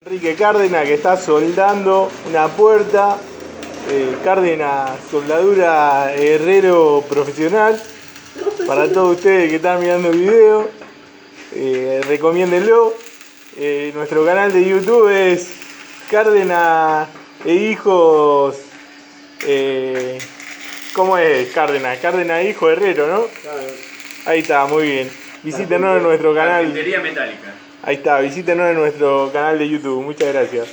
Enrique Cárdenas que está soldando una puerta. Cárdenas, soldadura herrero profesional. Para todos ustedes que están mirando el video, recomiéndenlo. Nuestro canal de YouTube es Cárdenas e Hijos. ¿Cómo es Cárdenas? Cárdenas e Hijo Herrero, ¿no? Claro. Ahí está, muy bien. Visítenos en nuestro canal. Carpintería metálica. Ahí está, visítenos en nuestro canal de YouTube. Muchas gracias.